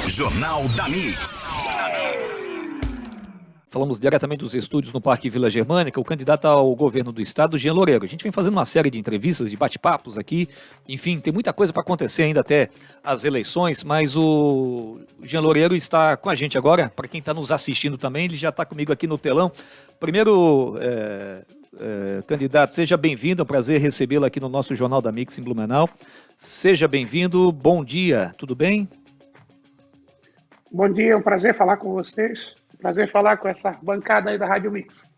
Jornal da Mix. Falamos diretamente dos estúdios no Parque Vila Germânica, o candidato ao governo do estado, Jean Loureiro. A gente vem fazendo uma série de entrevistas, de bate-papos aqui. Enfim, tem muita coisa para acontecer ainda até as eleições, mas o Jean Loureiro está com a gente agora. Para quem está nos assistindo também, ele já está comigo aqui no telão. Primeiro, candidato, seja bem-vindo. É um prazer recebê-lo aqui no nosso Jornal da Mix em Blumenau. Seja bem-vindo. Bom dia, tudo bem? Bom dia, é um prazer falar com vocês. Prazer falar com essa bancada aí da Rádio Mix.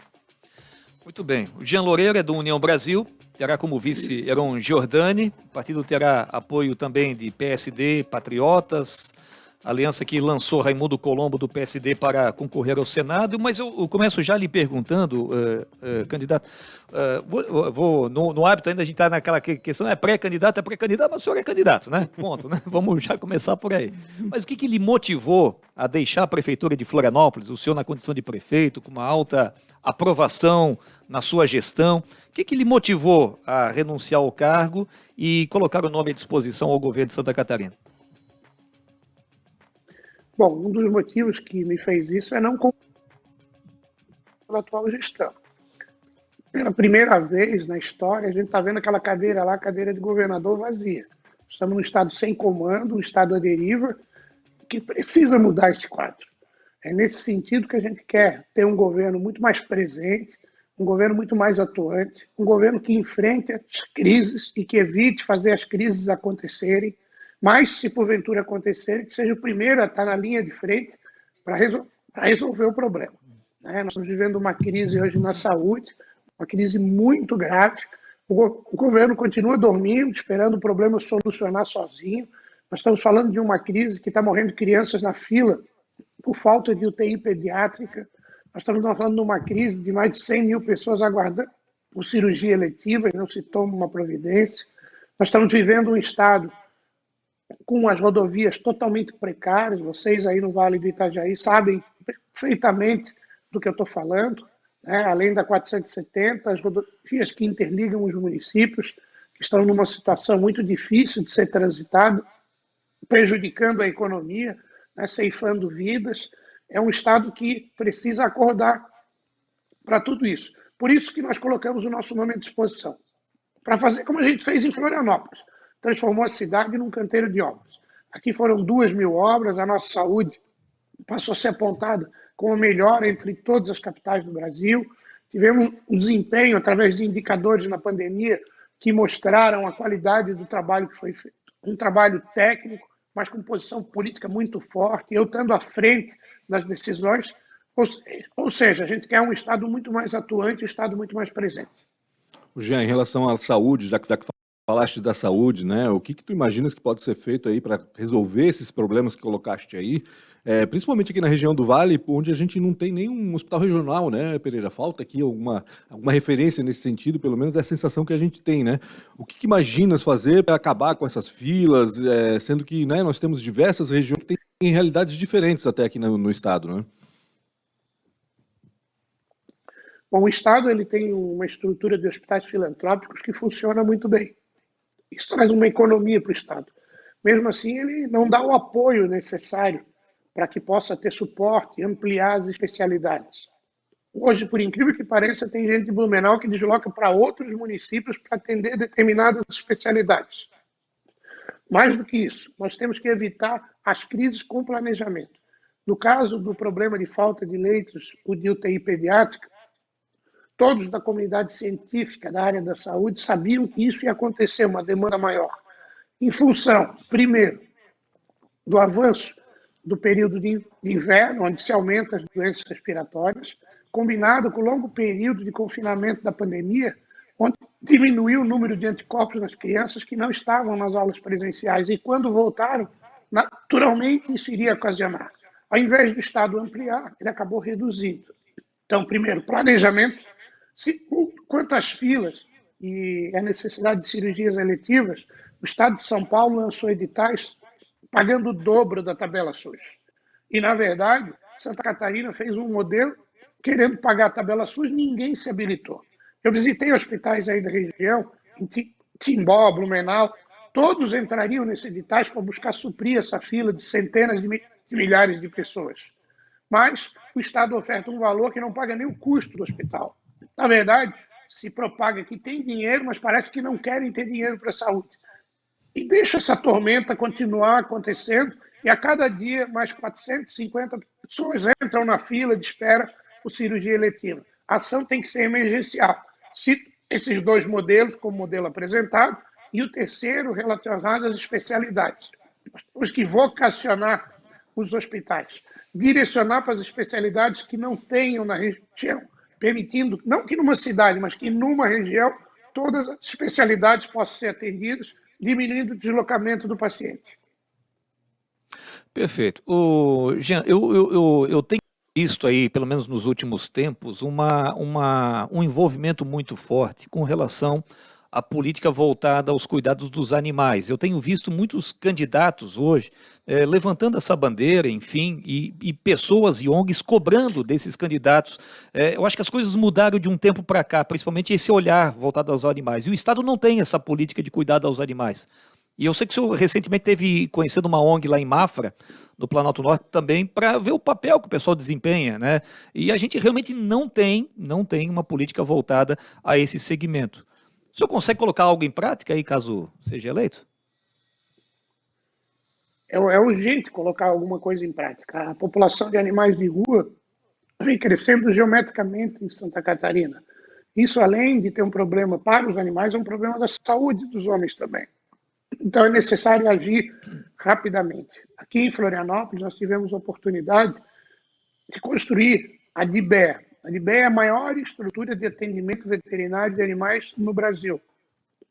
Muito bem. O Jean Loureiro é do União Brasil, terá como vice Heron Giordani. O partido terá apoio também de PSD, Patriotas, aliança que lançou Raimundo Colombo do PSD para concorrer ao Senado. Mas eu começo já lhe perguntando, candidato, no hábito ainda a gente está naquela questão, é pré-candidato, mas o senhor é candidato, né? Ponto, né? Vamos já começar por aí. Mas o que lhe motivou a deixar a prefeitura de Florianópolis, o senhor na condição de prefeito, com uma alta aprovação na sua gestão? O que lhe motivou a renunciar ao cargo e colocar o nome à disposição ao governo de Santa Catarina? Bom, um dos motivos que me fez isso é não concordar com a atual gestão. Pela primeira vez na história, a gente está vendo aquela cadeira lá, a cadeira de governador vazia. Estamos num estado sem comando, um estado à deriva, que precisa mudar esse quadro. É nesse sentido que a gente quer ter um governo muito mais presente, um governo muito mais atuante, um governo que enfrente as crises e que evite fazer as crises acontecerem, mas, se porventura acontecer, que seja o primeiro a estar na linha de frente para resolver o problema. Nós estamos vivendo uma crise hoje na saúde, uma crise muito grave. O governo continua dormindo, esperando o problema solucionar sozinho. Nós estamos falando de uma crise que está morrendo crianças na fila por falta de UTI pediátrica. Nós estamos falando de uma crise de mais de 100 mil pessoas aguardando por cirurgia eletiva e não se toma uma providência. Nós estamos vivendo um estado com as rodovias totalmente precárias. Vocês aí no Vale do Itajaí sabem perfeitamente do que eu estou falando, né? Além da 470, as rodovias que interligam os municípios, que estão numa situação muito difícil de ser transitada, prejudicando a economia, né? Ceifando vidas. É um estado que precisa acordar para tudo isso. Por isso que nós colocamos o nosso nome à disposição, para fazer como a gente fez em Florianópolis. Transformou a cidade num canteiro de obras. Aqui foram 2.000 obras, a nossa saúde passou a ser apontada como a melhor entre todas as capitais do Brasil. Tivemos um desempenho através de indicadores na pandemia que mostraram a qualidade do trabalho que foi feito. Um trabalho técnico, mas com posição política muito forte, eu estando à frente das decisões. Ou seja, a gente quer um Estado muito mais atuante, um Estado muito mais presente. Jean, em relação à saúde, já que falaste da saúde, né? O que tu imaginas que pode ser feito aí para resolver esses problemas que colocaste aí? Principalmente aqui na região do Vale, onde a gente não tem nenhum hospital regional, né, Pereira? Falta aqui alguma referência nesse sentido, pelo menos é a sensação que a gente tem, né? O que imaginas fazer para acabar com essas filas, sendo que, né, nós temos diversas regiões que têm realidades diferentes até aqui no estado, né? Bom, o Estado ele tem uma estrutura de hospitais filantrópicos que funciona muito bem. Isso traz uma economia para o Estado. Mesmo assim, ele não dá o apoio necessário para que possa ter suporte e ampliar as especialidades. Hoje, por incrível que pareça, tem gente de Blumenau que desloca para outros municípios para atender determinadas especialidades. Mais do que isso, nós temos que evitar as crises com planejamento. No caso do problema de falta de leitos de UTI pediátrica, todos da comunidade científica da área da saúde sabiam que isso ia acontecer, uma demanda maior. Em função, primeiro, do avanço do período de inverno, onde se aumenta as doenças respiratórias, combinado com o longo período de confinamento da pandemia, onde diminuiu o número de anticorpos nas crianças que não estavam nas aulas presenciais. E quando voltaram, naturalmente isso iria ocasionar. Ao invés do Estado ampliar, ele acabou reduzindo. Então, primeiro, planejamento. Quanto às filas e a necessidade de cirurgias eletivas, o Estado de São Paulo lançou editais pagando o dobro da tabela SUS. E, na verdade, Santa Catarina fez um modelo querendo pagar a tabela SUS, ninguém se habilitou. Eu visitei hospitais aí da região, em Timbó, Blumenau, todos entrariam nesses editais para buscar suprir essa fila de centenas de milhares de pessoas. Mas o Estado oferta um valor que não paga nem o custo do hospital. Na verdade, se propaga que tem dinheiro, mas parece que não querem ter dinheiro para a saúde. E deixa essa tormenta continuar acontecendo, e a cada dia mais 450 pessoas entram na fila de espera por cirurgia eletiva. A ação tem que ser emergencial. Cito esses dois modelos como modelo apresentado, e o terceiro relacionado às especialidades. Nós temos que vocacionar os hospitais, direcionar para as especialidades que não tenham na região, permitindo, não que numa cidade, mas que numa região, todas as especialidades possam ser atendidas, diminuindo o deslocamento do paciente. Perfeito. Jean, eu tenho visto aí, pelo menos nos últimos tempos, um envolvimento muito forte com relação à política voltada aos cuidados dos animais. Eu tenho visto muitos candidatos hoje levantando essa bandeira, enfim, e pessoas e ONGs cobrando desses candidatos. Eu acho que as coisas mudaram de um tempo para cá, principalmente esse olhar voltado aos animais. E o Estado não tem essa política de cuidado aos animais. E eu sei que o senhor recentemente teve conhecendo uma ONG lá em Mafra, no Planalto Norte também, para ver o papel que o pessoal desempenha, né? E a gente realmente não tem uma política voltada a esse segmento. O senhor consegue colocar algo em prática aí, caso seja eleito? É urgente colocar alguma coisa em prática. A população de animais de rua vem crescendo geometricamente em Santa Catarina. Isso, além de ter um problema para os animais, é um problema da saúde dos homens também. Então, é necessário agir rapidamente. Aqui em Florianópolis, nós tivemos a oportunidade de construir a DIBEA. A DIBEA é a maior estrutura de atendimento veterinário de animais no Brasil.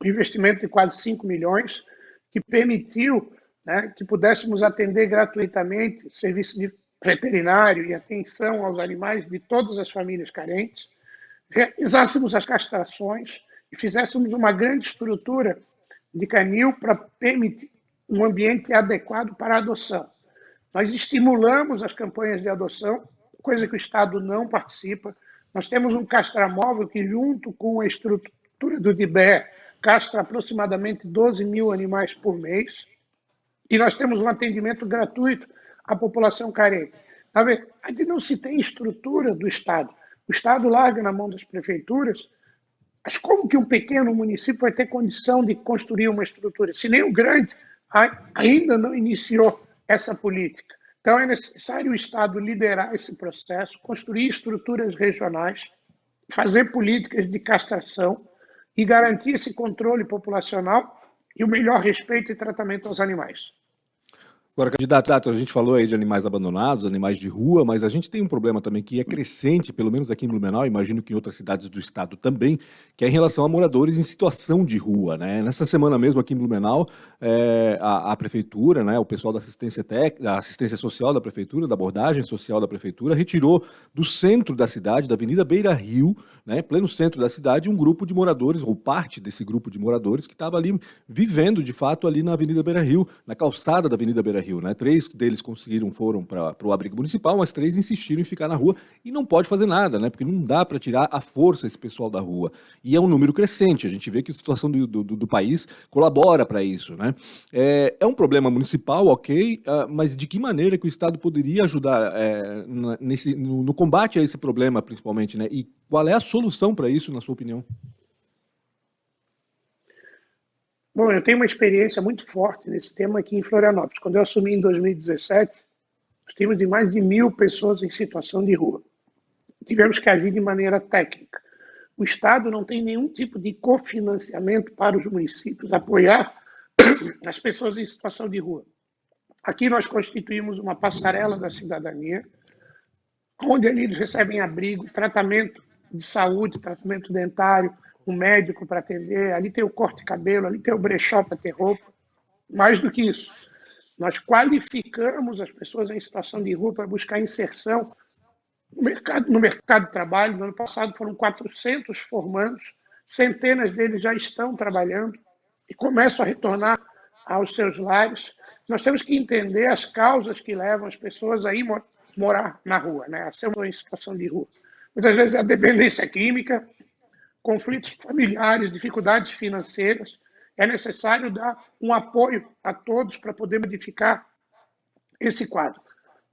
Um investimento de quase 5 milhões, que permitiu, né, que pudéssemos atender gratuitamente serviço de veterinário e atenção aos animais de todas as famílias carentes, realizássemos as castrações e fizéssemos uma grande estrutura de canil para permitir um ambiente adequado para a adoção. Nós estimulamos as campanhas de adoção, coisa que o Estado não participa. Nós temos um castramóvel que, junto com a estrutura do DIBE, castra aproximadamente 12 mil animais por mês. E nós temos um atendimento gratuito à população carente. Na verdade, não se tem estrutura do Estado. O Estado larga na mão das prefeituras. Mas como que um pequeno município vai ter condição de construir uma estrutura, se nem o grande ainda não iniciou essa política? Então, é necessário o Estado liderar esse processo, construir estruturas regionais, fazer políticas de castração e garantir esse controle populacional e o melhor respeito e tratamento aos animais. Agora, candidato, a gente falou aí de animais abandonados, animais de rua, mas a gente tem um problema também que é crescente, pelo menos aqui em Blumenau, imagino que em outras cidades do estado também, que é em relação a moradores em situação de rua, né? Nessa semana mesmo aqui em Blumenau, a prefeitura, né, o pessoal da da assistência social da prefeitura, da abordagem social da prefeitura, retirou do centro da cidade, da Avenida Beira Rio, né, pleno centro da cidade, um grupo de moradores, ou parte desse grupo de moradores que estava ali vivendo, de fato, ali na Avenida Beira Rio, na calçada da Avenida Beira Rio, né? 3 deles foram para o abrigo municipal, mas 3 insistiram em ficar na rua e não pode fazer nada, né? Porque não dá para tirar à força esse pessoal da rua. E é um número crescente, a gente vê que a situação do país colabora para isso, né? É um problema municipal, ok, mas de que maneira que o Estado poderia ajudar no combate a esse problema, principalmente, né? E qual é a solução para isso, na sua opinião? Bom, eu tenho uma experiência muito forte nesse tema aqui em Florianópolis. Quando eu assumi em 2017, nós tínhamos de mais de 1.000 pessoas em situação de rua. Tivemos que agir de maneira técnica. O Estado não tem nenhum tipo de cofinanciamento para os municípios apoiar as pessoas em situação de rua. Aqui nós constituímos uma passarela da cidadania, onde ali eles recebem abrigo, tratamento de saúde, tratamento dentário, um médico para atender, ali tem o corte de cabelo, ali tem o brechó para ter roupa. Mais do que isso, nós qualificamos as pessoas em situação de rua para buscar inserção no mercado de trabalho. No ano passado foram 400 formandos, centenas deles já estão trabalhando e começam a retornar aos seus lares. Nós temos que entender as causas que levam as pessoas a ir morar na rua, né? A ser em situação de rua. Muitas vezes é a dependência química, conflitos familiares, dificuldades financeiras. É necessário dar um apoio a todos para poder modificar esse quadro.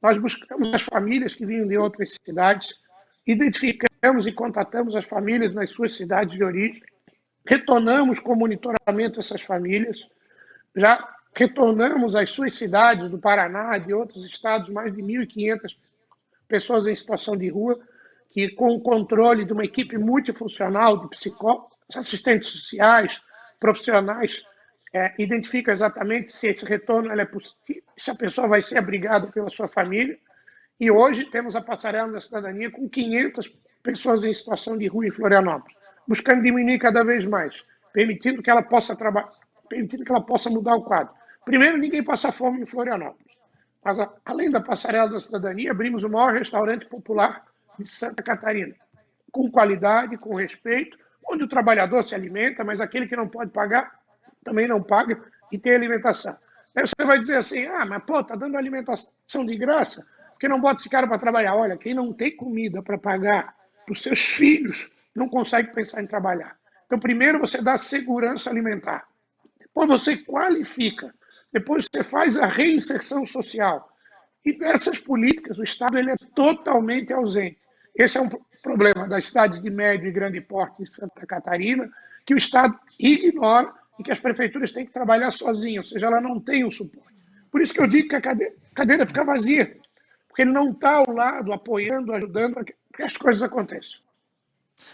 Nós buscamos as famílias que vinham de outras cidades, identificamos e contatamos as famílias nas suas cidades de origem, retornamos com monitoramento essas famílias, já retornamos às suas cidades do Paraná, de outros estados, mais de 1.500 pessoas em situação de rua, que com o controle de uma equipe multifuncional de psicólogos, assistentes sociais, profissionais, identificam exatamente se esse retorno é possível, se a pessoa vai ser abrigada pela sua família. E hoje temos a Passarela da Cidadania com 500 pessoas em situação de rua em Florianópolis, buscando diminuir cada vez mais, permitindo que ela possa trabalhar, permitindo que ela possa mudar o quadro. Primeiro, ninguém passa fome em Florianópolis. Mas, além da Passarela da Cidadania, abrimos o maior restaurante popular de Santa Catarina, com qualidade, com respeito, onde o trabalhador se alimenta, mas aquele que não pode pagar, também não paga e tem alimentação. Aí você vai dizer assim, mas pô, tá dando alimentação de graça, porque não bota esse cara para trabalhar. Olha, quem não tem comida para pagar para os seus filhos, não consegue pensar em trabalhar. Então, primeiro você dá segurança alimentar, depois você qualifica, depois você faz a reinserção social. E dessas políticas, o Estado ele é totalmente ausente. Esse é um problema das cidades de médio e grande porte de Santa Catarina, que o Estado ignora e que as prefeituras têm que trabalhar sozinhas, ou seja, ela não tem o suporte. Por isso que eu digo que a cadeira fica vazia, porque ele não está ao lado, apoiando, ajudando para que as coisas aconteçam.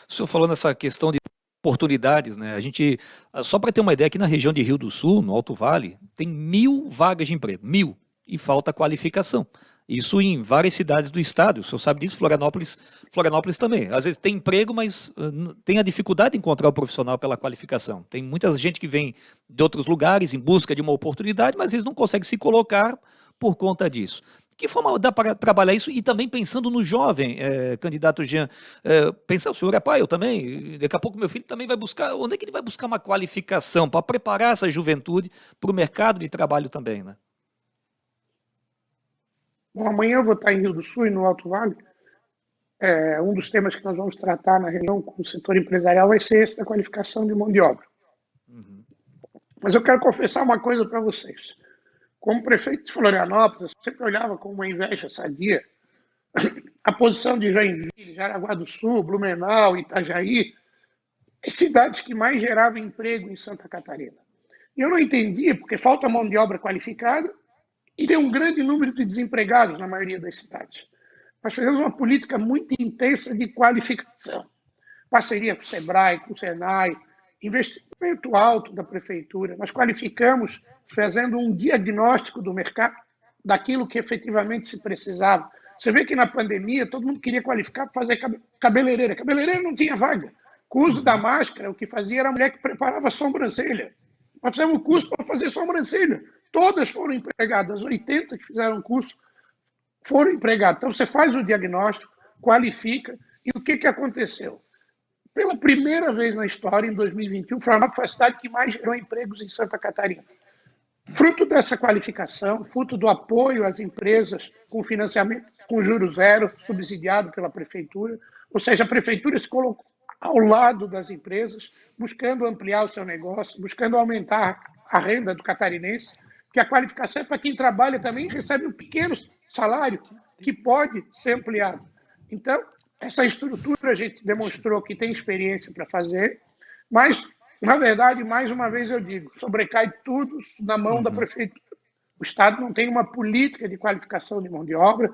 O senhor falou nessa questão de oportunidades, né? A gente, só para ter uma ideia, aqui na região de Rio do Sul, no Alto Vale, tem 1.000 vagas de emprego, 1.000, e falta qualificação. Isso em várias cidades do estado, o senhor sabe disso, Florianópolis também. Às vezes tem emprego, mas tem a dificuldade de encontrar o profissional pela qualificação. Tem muita gente que vem de outros lugares em busca de uma oportunidade, mas às vezes não consegue se colocar por conta disso. Que forma dá para trabalhar isso? E também pensando no jovem, candidato Jean, pensar, o senhor é pai, eu também, daqui a pouco meu filho também vai buscar, onde é que ele vai buscar uma qualificação para preparar essa juventude para o mercado de trabalho também, né? Bom, amanhã eu vou estar em Rio do Sul e no Alto Vale. Um dos temas que nós vamos tratar na reunião com o setor empresarial vai ser esse da qualificação de mão de obra. Uhum. Mas eu quero confessar uma coisa para vocês. Como prefeito de Florianópolis, eu sempre olhava com uma inveja sadia a posição de Joinville, Jaraguá do Sul, Blumenau, Itajaí, as cidades que mais geravam emprego em Santa Catarina. E eu não entendia, porque falta mão de obra qualificada e tem um grande número de desempregados na maioria das cidades. Nós fizemos uma política muito intensa de qualificação. Parceria com o SEBRAE, com o SENAI, investimento alto da prefeitura. Nós qualificamos fazendo um diagnóstico do mercado, daquilo que efetivamente se precisava. Você vê que na pandemia todo mundo queria qualificar para fazer cabeleireira. Cabeleireira não tinha vaga. Com o uso da máscara, o que fazia era a mulher que preparava a sobrancelha. Nós fizemos um curso para fazer sobrancelha. Todas foram empregadas, 80 que fizeram curso foram empregados. Então, você faz o diagnóstico, qualifica, e o que aconteceu? Pela primeira vez na história, em 2021, Florianópolis foi a cidade que mais gerou empregos em Santa Catarina. Fruto dessa qualificação, fruto do apoio às empresas com financiamento com juros zero, subsidiado pela prefeitura, ou seja, a prefeitura se colocou ao lado das empresas, buscando ampliar o seu negócio, buscando aumentar a renda do catarinense, que a qualificação é para quem trabalha também e recebe um pequeno salário que pode ser ampliado. Então, essa estrutura a gente demonstrou que tem experiência para fazer, mas, na verdade, mais uma vez eu digo, sobrecai tudo na mão da prefeitura. O Estado não tem uma política de qualificação de mão de obra,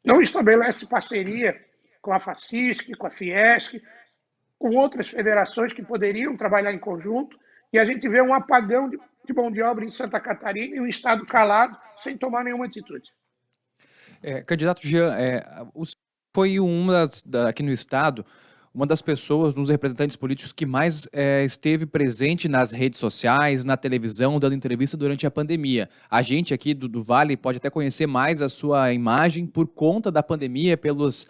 não estabelece parceria com a FACISC, com a Fiesc, com outras federações que poderiam trabalhar em conjunto, e a gente vê um apagão de mão de obra em Santa Catarina e um Estado calado, sem tomar nenhuma atitude. Candidato Jean, o senhor foi aqui no Estado, uma das pessoas, um dos representantes políticos que mais esteve presente nas redes sociais, na televisão, dando entrevista durante a pandemia. A gente aqui do Vale pode até conhecer mais a sua imagem por conta da pandemia, pelas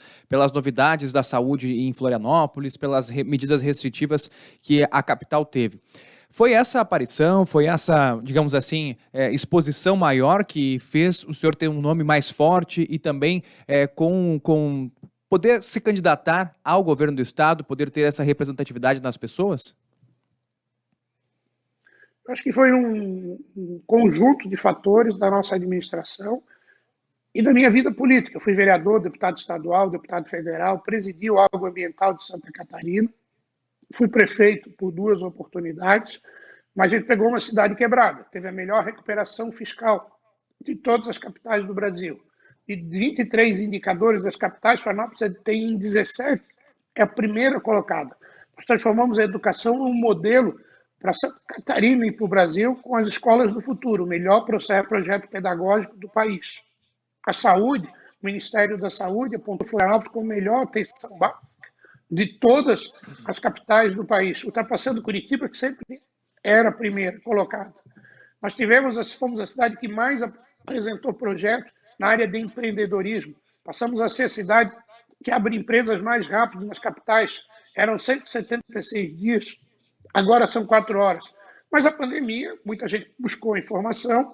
novidades da saúde em Florianópolis, pelas medidas restritivas que a capital teve. Foi essa aparição, foi essa, digamos assim, exposição maior que fez o senhor ter um nome mais forte e também com poder se candidatar ao governo do Estado, poder ter essa representatividade nas pessoas? Acho que foi um conjunto de fatores da nossa administração E da minha vida política. Eu fui vereador, deputado estadual, deputado federal, presidi o órgão ambiental de Santa Catarina, fui prefeito por 2 oportunidades, mas a gente pegou uma cidade quebrada, teve a melhor recuperação fiscal de todas as capitais do Brasil. E de 23 indicadores das capitais, Florianópolis tem em 17, é a primeira colocada. Nós transformamos a educação num modelo para Santa Catarina e para o Brasil com as escolas do futuro, o melhor projeto pedagógico do país. A saúde, o Ministério da Saúde apontou Florianópolis como a melhor atenção básica de todas as capitais do país, ultrapassando Curitiba, que sempre era a primeira colocada. Nós fomos a cidade que mais apresentou projetos na área de empreendedorismo. Passamos a ser a cidade que abre empresas mais rápido nas capitais. Eram 176 dias, agora são 4 horas. Mas a pandemia, muita gente buscou informação.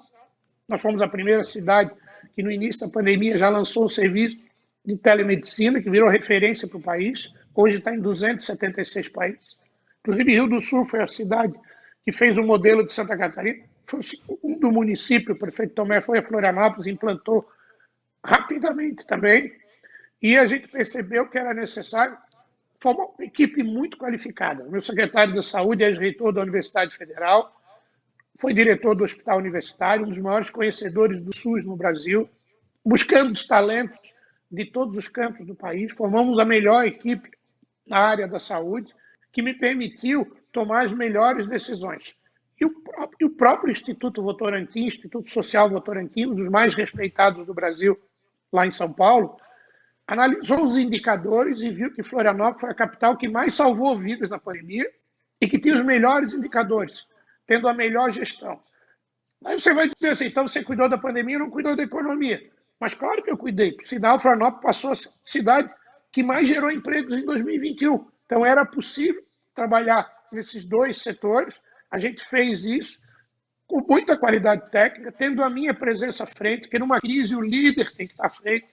Nós fomos a primeira cidade que no início da pandemia já lançou o serviço de telemedicina, que virou referência para o país. Hoje está em 276 países. Inclusive, Rio do Sul foi a cidade que fez o modelo de Santa Catarina. Foi o segundo município, o prefeito Tomé foi a Florianópolis, implantou rapidamente também. E a gente percebeu que era necessário formar uma equipe muito qualificada. O meu secretário da Saúde é ex-reitor da Universidade Federal, foi diretor do Hospital Universitário, um dos maiores conhecedores do SUS no Brasil, buscando os talentos de todos os campos do país. Formamos a melhor equipe na área da saúde, que me permitiu tomar as melhores decisões. E o próprio Instituto Votorantim, Instituto Social Votorantim, um dos mais respeitados do Brasil, lá em São Paulo, analisou os indicadores e viu que Florianópolis foi a capital que mais salvou vidas na pandemia e que tinha os melhores indicadores, tendo a melhor gestão. Aí você vai dizer assim, então você cuidou da pandemia e não cuidou da economia. Mas claro que eu cuidei. Por sinal, Florianópolis passou a ser a cidade que mais gerou empregos em 2021. Então era possível trabalhar nesses 2 setores. A gente fez isso com muita qualidade técnica, tendo a minha presença à frente, porque numa crise o líder tem que estar à frente,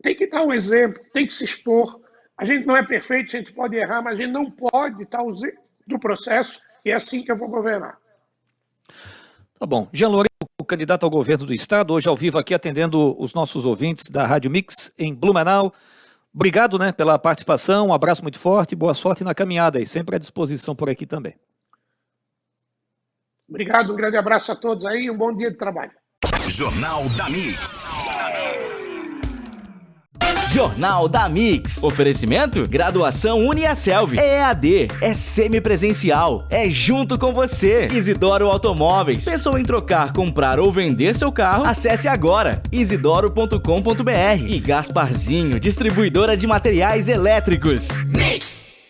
tem que dar um exemplo, tem que se expor. A gente não é perfeito, a gente pode errar, mas a gente não pode estar ausente do processo, e é assim que eu vou governar. Tá bom. Jean Loureiro, o candidato ao governo do estado, hoje ao vivo aqui atendendo os nossos ouvintes da Rádio Mix em Blumenau. Obrigado, né, pela participação, um abraço muito forte, boa sorte na caminhada e sempre à disposição por aqui também. Obrigado, um grande abraço a todos aí e um bom dia de trabalho. Jornal da Mix. Jornal da Mix. Oferecimento? Graduação UniaSelv. É EAD, é semipresencial, é junto com você. Isidoro Automóveis. Pensou em trocar, comprar ou vender seu carro? Acesse agora isidoro.com.br. E Gasparzinho, distribuidora de materiais elétricos. Mix.